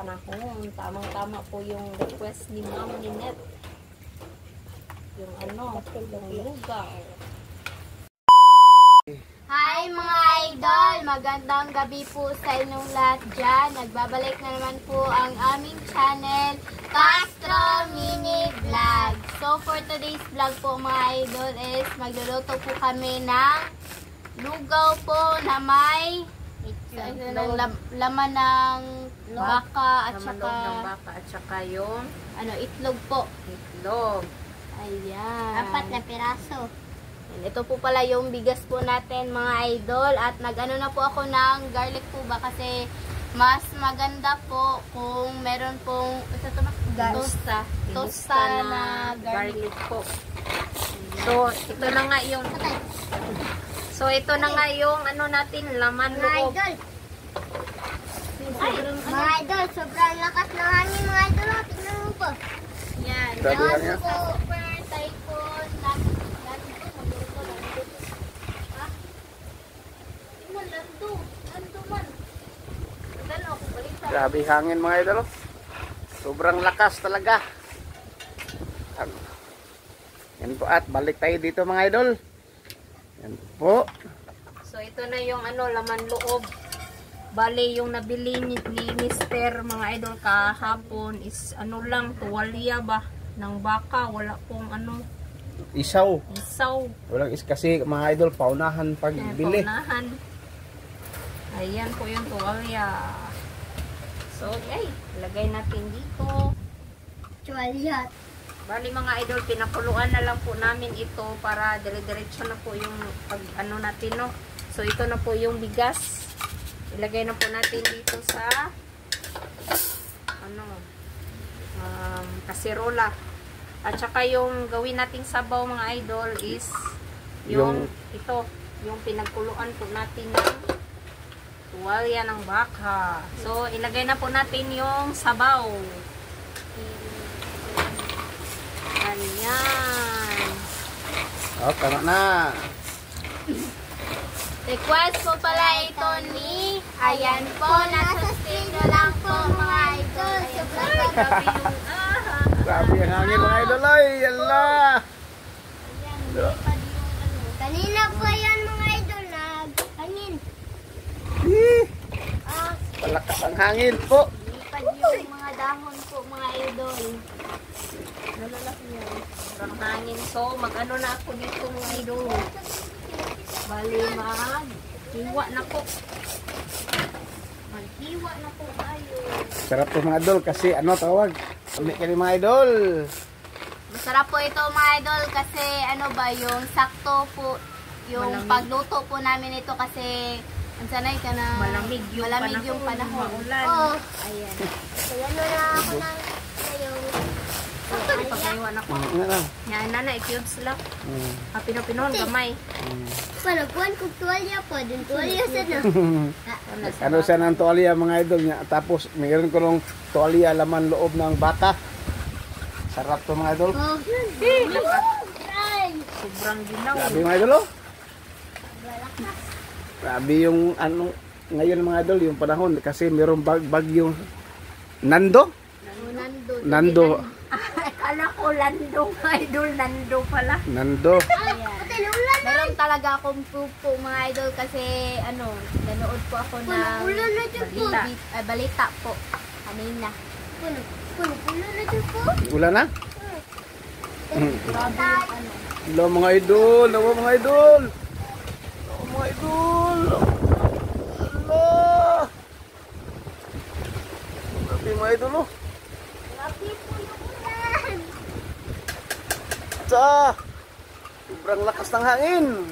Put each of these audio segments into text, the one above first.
panahon. Tamang-tama po yung request ni Ma'am Ninette. Yung yung lugaw. Hi mga idol! Magandang gabi po sa inyong lahat dyan. Nagbabalik na naman po ang aming channel, Castro Mini Vlog. So for today's vlog po mga idol is magluluto po kami ng lugaw po na may laman ng baka at saka yung itlog po. Itlog. Ayan. 4 na piraso. Ito po pala yung bigas po natin mga idol. At nag-ano na po ako ng garlic po ba kasi mas maganda po kung meron pong tosta na garlic po. So ito na nga yung natin laman loob. Mga idol, sobrang lakas ng hangin mga idol. Tignan mo po. Yan. Yan po per typhoon. Grabe hangin mga idol. Sobrang lakas talaga. Yan po at balik tayo dito mga idol. Yan po. So ito na yung laman loob. Bale yung nabili ni Mister mga idol kahapon is lang tuwalya ba ng baka, wala pong Isaw. Walang kasi mga idol paunahan pagbili. Paunahan. Ayan po yung tuwalya. So, lagay natin dito. Tuwalya. Bali mga idol, pinakuluan na lang po namin ito para dire-diretso na po yung natin, no. So, ito na po yung bigas. Ilagay na po natin dito sa kasirola. At saka yung gawin nating sabaw mga idol is yung pinagkuluan po natin ng tuwalya ng baka. So, ilagay na po natin yung sabaw. Ayan. Oh, tama na. Request po pala ito ni ayan po, nasa studio lang po mga idol. Grabe ang hangin mga idol. Ay, yala. Kanina po yan mga idol, naghangin. Palakas ang hangin po. Lipad yung mga dahon po mga idol. Nalalaki yan. Sobrang hangin. So, mag-ano na ako dito mga idol. Bali, maghiwa na po. Maghiwa na po tayo. Sarap po mga idol kasi tawag. Ulit kami mga idol. Masarap po ito mga idol kasi yung sakto po yung malamig. Pagluto po namin ito kasi ang sanay ka na malamig yung panahon. Oh, ayan. Kaya na ako ng Pagkaiwan ako. Yan na, i-cubes lang. Pino-pinon, gamay. Panaguan kong tuwalya po. Dun tuwalya sa na. Siya ng tuwalya mga idol niya. Tapos mayroon ko ng tuwalya laman loob ng baka. Sarap to mga idol. Sobrang ginaw. Grabe mga idol oh. Grabe yung ngayon mga idol yung panahon kasi mayroong bagyong Nando. Akala ko Lando, idol, Nando pala. Nando. Meron talaga akong pupo mga idol kasi nanood po ako ng balita po kanina. Ulan na? Hello mga idol, mga idol. Hello. Grabe mga idol oh. Sobrang lakas ng hangin.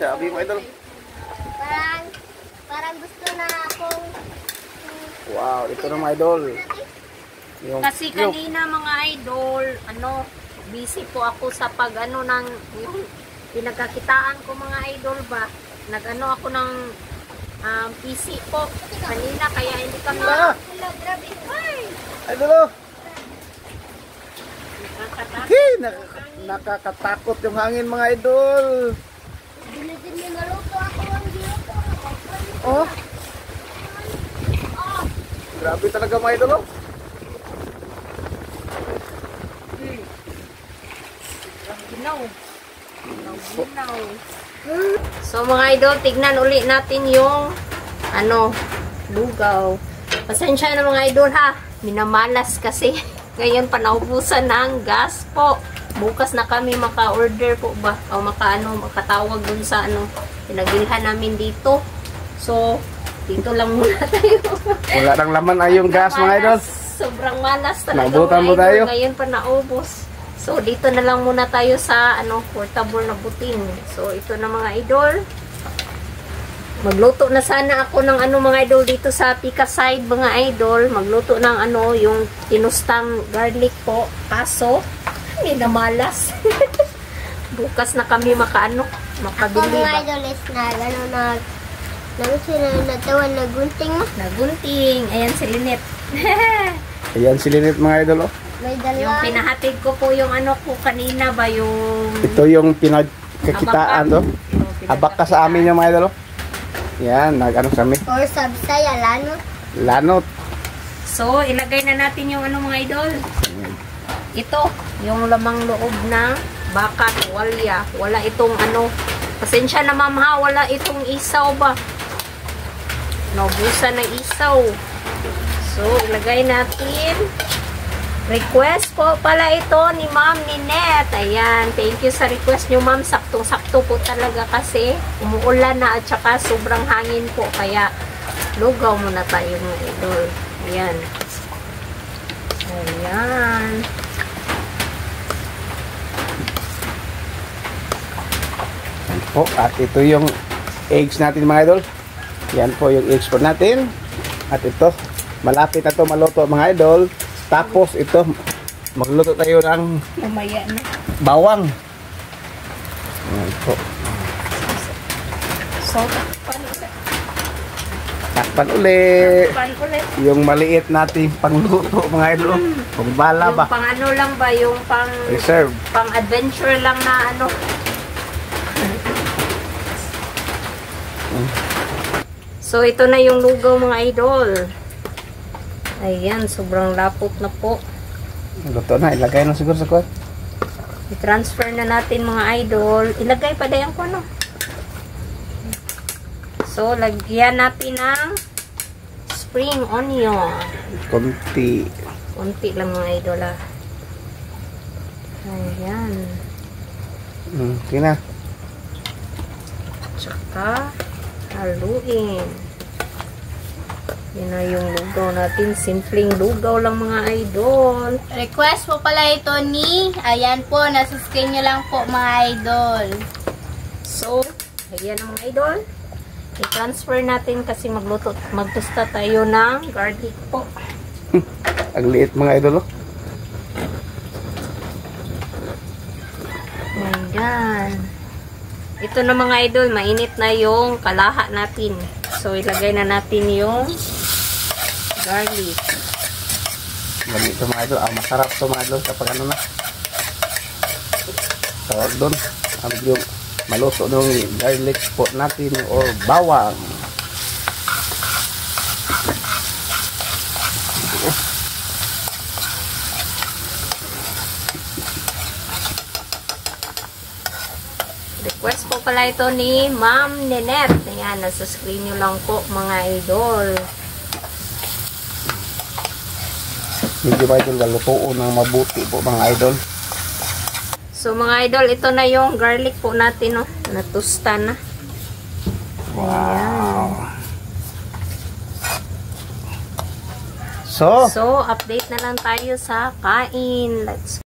Sabi mo idol. Parang gusto na akong wow, ito na mga idol. Kasi kanina mga idol, busy po ako sa ng pinagkakitaan ko mga idol ba. Nag-ano ako ng PC po kanina kaya hindi kami. Hello, grabe. Idol oh. Nakakatakot yung hangin mga idol. Maluto ako ang dito. Oh. Grabe talaga mga idol, oh. Ginaw. Ginaw. So mga idol, tignan uli natin yung lugaw. Pasensya na mga idol ha. Minamalas kasi. Ngayon pa naubusan ng gas po. Bukas na kami maka-order po ba? O makatawag dun sa pinagbilhan namin dito. So, dito lang muna tayo. Wala nang laman ay yung gas mga idol. Sobrang malas talaga Nabutan mga mo idol. tayo. Ngayon pa naubos. So, dito na lang muna tayo sa portable na butin. So, ito na mga idol. Magluto na sana ako ng mga idol dito sa Pika side mga idol. Magluto ng yung tinustang garlic po. Kaso, hindi na malas. Bukas na kami makabili Ako mga ba? idol is nagtawan na gunting mo. Nagunting. Ayan si Linet. Ayan si Linit mga idol, oh. May dala. Yung pinahatid ko po yung ko kanina ba yung Ito yung pinagkakitaan to. Habak ka sa amin yung mga idol, oh. Yan, nag-ano kami. Or sabsay, alano. Lanot. So, ilagay na natin yung mga idol. Ito, yung lamang loob na baka, tuwalya. Wala itong pasensya na ma'am ha, wala itong isaw ba? Naubusan ng isaw. So, ilagay natin. Request po pala ito ni Ma'am Ninette. Ayan, thank you sa request nyo ma'am. Saktong-sakto po talaga kasi umuulan na at saka sobrang hangin po. Kaya, lugaw muna tayo mga idol. Ayan. Ayan. Po, at ito yung eggs natin mga idol. Yan po yung eggs po natin. At ito, malapit na to maluto mga idol. Tapos ito, magluto tayo ng Umaya na. bawang. Yan po. So, Takpan uli. pan ulit. Yung maliit nating pangluto mga idol. Kung bala Yung ba? pang lang ba? Yung Reserve. pang adventure lang na So, ito na yung lugaw mga idol. Ayan, sobrang lapot na po. Luto na, ilagay na siguro sa kuwan. I-transfer na natin mga idol. Ilagay pa dayan ko So, lagyan natin ng spring onion. Konti. Kunti lang mga idol Ayan. Okay na. Tsaka, haluin. Yan na yung lugaw natin. Simpleng lugaw lang mga idol. Request po pala ito ayan po, nasa screen nyo lang po mga idol. So, ayan ang mga idol. I-transfer natin kasi magtusta tayo ng garlic po. Ang liit mga idol, oh. Ayan. Ito na mga idol, mainit na yung kalaha natin. So, ilagay na natin yung garlic. Ganito mga idol. Masarap to mga idol kapag na. Tawag doon. Yung maluto ng garlic po natin or bawang. Request po pala ito ni Ma'am Ninette. Ayan, nasa screen nyo lang po mga idol. Medyo mga idol, galutoon ng mabuti po mga idol. So mga idol, ito na yung garlic po natin, no? Natusta na. Wow. So, update na lang tayo sa kain. Let's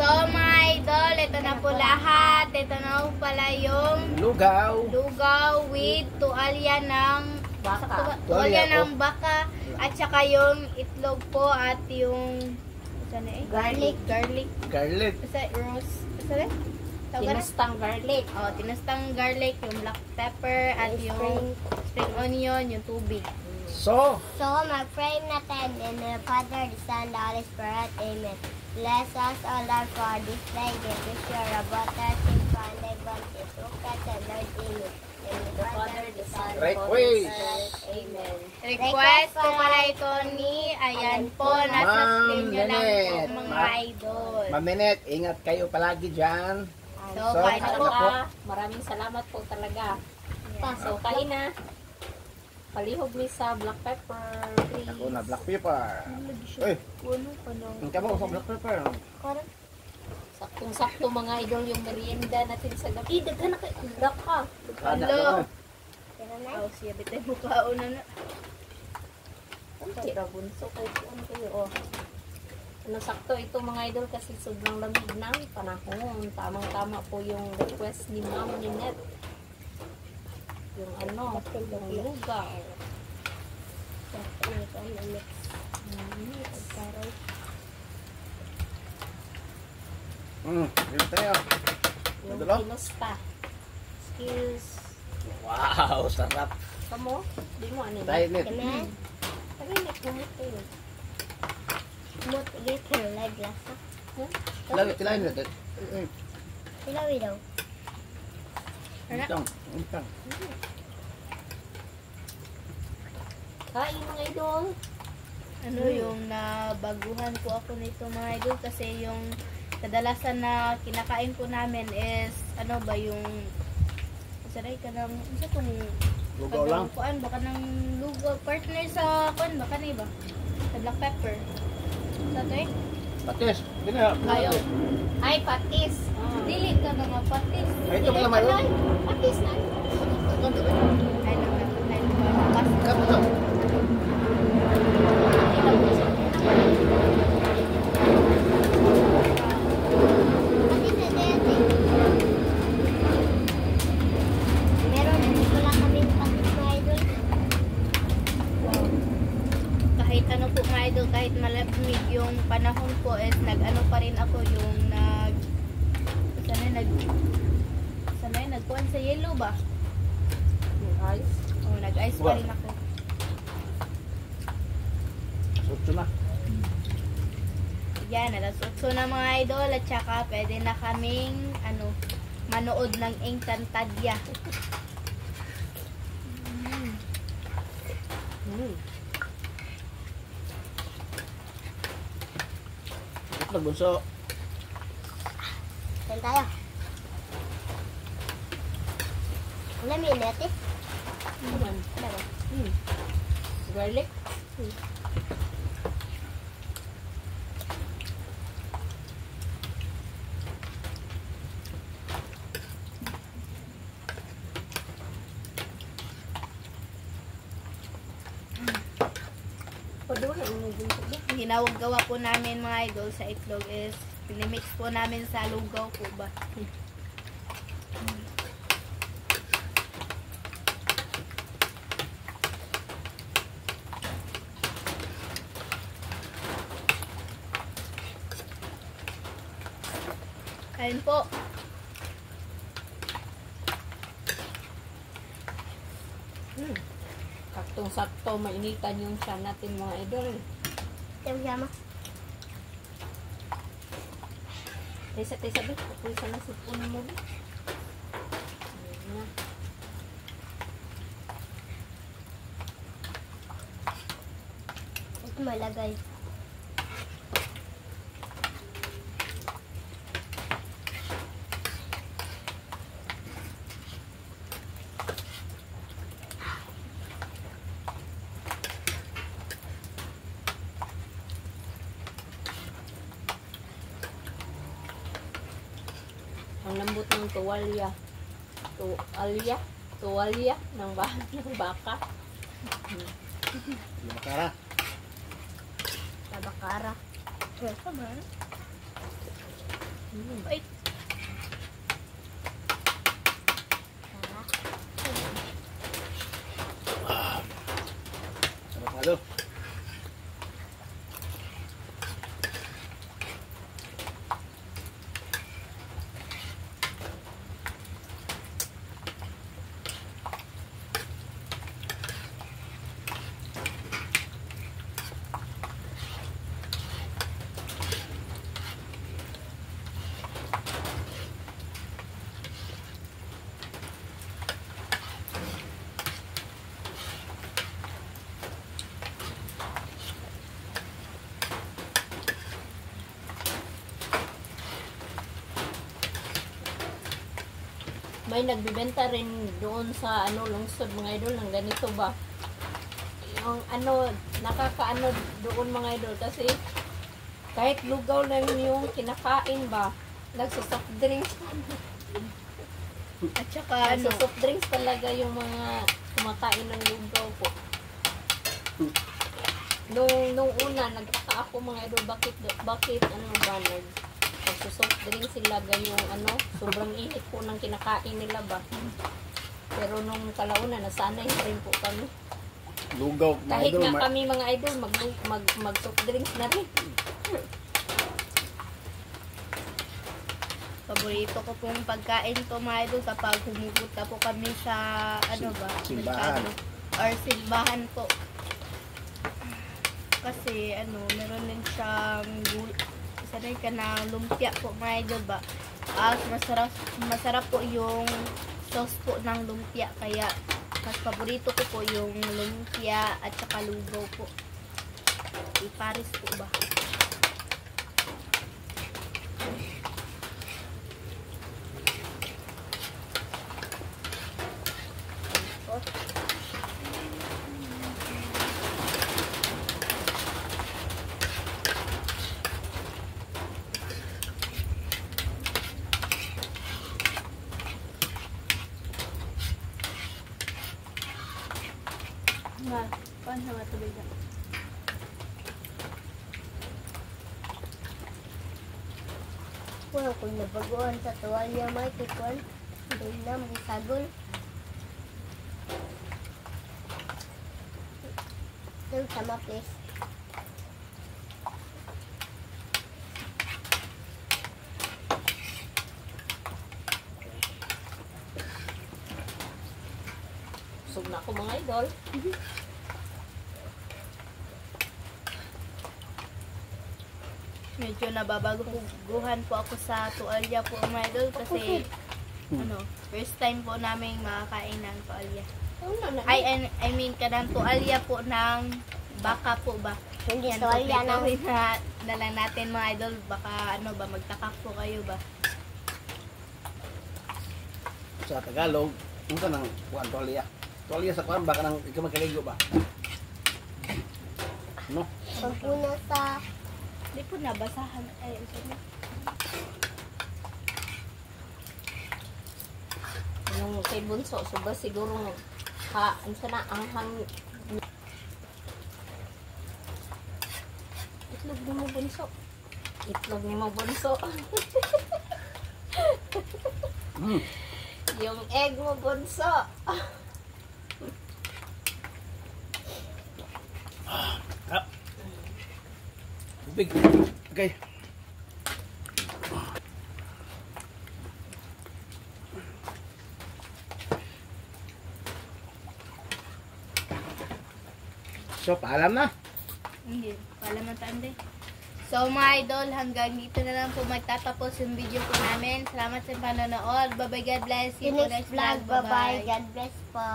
So mga idol, ito na po lahat. Ito na po pala yung Lugaw. lugaw with tuwalya ng Baka. tuwalya ng baka at saka yung itlog po at yung Garlic. Garlic. Basta rose. Basta rin? Tawag na? Tinustang garlic. Oh, tinastang garlic, yung black pepper at yung spring onion, yung tubig. So, mag-frame natin in the Father, the Son, the Holy Spirit. Amen. Bless us, O Lord, for this day. Give us your butter, sin, and legend, Isukat, and Lord, Amen. In the Father, the Son, Right Holy way. Spirit. Amen. Request po pala ito ni, ayan po, nasa Ma'am screen nyo lang po, Lynette. mga idol. Maminet, ingat kayo palagi dyan. So, So, kain na po. Maraming salamat po talaga. So, kain na. Palihog mi sa black pepper, please. Ako na black pepper. Uy, Puno pa nung. ang kamo sa black pepper. Saktong-sakto mga idol yung merienda natin sa gabi. Daghan na kayo. Daghan ka. Ada Hello. ka. Oh, siya bitay mo kauna na. Kunti ra bunso kay ano kayo oh. Ano sakto ito mga idol kasi sobrang lamig ng panahon. Tamang-tama po yung request ni Ma'am Ninette. Yung ano, yung lugaw. Yun tayo. Yung Madalo? kinusta. Skills. Wow, sarap. Kamo? Di mo ano Tayo yun? nit. Pag-init mo ito. Tilay nit. Ilawi daw. Intang. Intang. Kain mga idol. Ano yung nabaguhan po ako nito mga idol kasi yung kadalasan na kinakain po namin is ano ba yung saray ka ng isa tong Lugaw lang. kuan baka ng lugaw partner sa kuan baka na iba sa black pepper sa to eh Patis. Gina. ayaw Ay, patis. dili ka na nga patis Ay, ito pala mayroon. Patis na. ay nang Kamu to. Kahit ano po mga idol, kahit malamig yung panahon po is nag-ano pa rin ako yung nagkuhan sa yellow ba? Yung ice. O nag-ice pa rin ako. Sutso na. Yan, alas 8 na mga idol at saka pwede na kaming manood ng Encantadia. Ito bunso. Saan tayo? Ano minute eh? Garlic. Ginawag gawa po namin mga idol sa itlog is pinimix po namin sa lugaw po ba? Kain po. Saktong-sakto, mainitan yung siya natin mga idol. Tama-tama. Tesa-tesa ba? Apoy sana si puno mo ba? Ayan na. Ito malagay. Ang lambot ng tuwalya. Tuwalya ng baka. Lumakara. Tabakara. Yes, Wait. Sarap mga idol. May nagbibenta rin doon sa ano lungsod mga idol ng ganito ba. Yung ano nakakaano doon mga idol kasi kahit lugaw lang yung kinakain ba, nagsosoft drinks. At saka ano, Nagsosoft drinks talaga yung mga kumakain ng lugaw po. Nung una nagtaka ako mga idol bakit ano ba nagsosoft drinks sila yung ano sobrang init po ng kinakain nila ba. Pero nung kalauna nasanay na rin po kami. Lugaw mga Kahit idol. nga kami mga idol mag soft drinks na rin. paborito ko pong pagkain to mga idol kapag humupunta po kami sa ano ba? Simbahan. merkado or simbahan po. Kasi ano, meron din siyang sanay ka na lumpia po mga idol ba? Masarap po yung sauce po ng lumpia kaya mas paborito ko po yung lumpia at saka lugaw po. Iparis po ba? Paano nga tubig na? Wala kung nabaguan sa tuwalya may tikwan. Doon na may sagol. Doon sa mapis. Busog na ako mga idol. Medyo nababaguhan po ako sa tuwalya po mga idol kasi ano, first time po namin makakain ng tuwalya. I mean kanang tuwalya po ng baka po ba? Hindi Yan, tuwalya ng kumpletuhin na lang natin mga idol. Baka ano ba, magtakak po kayo ba? Sa Tagalog, ano ka nang kuwan tuwalya? Tuwalya sa kuwan, baka nang ikaw magkaligo ba? No? pagpuna sa Hindi po nabasahan. Ay, sorry. Yung kay Bunso, suba siguro ano sana ang itlog ni mo Bunso. Itlog ni mo Bunso. Yung egg mo Bunso. Big. Okay. So, paalam na. Hindi. Pala man tanda. So, mga idol, hanggang dito na lang po magtatapos yung video po namin. Salamat sa panonood. Bye-bye. God bless. See you next next vlog. vlog. Bye-bye. God bless po.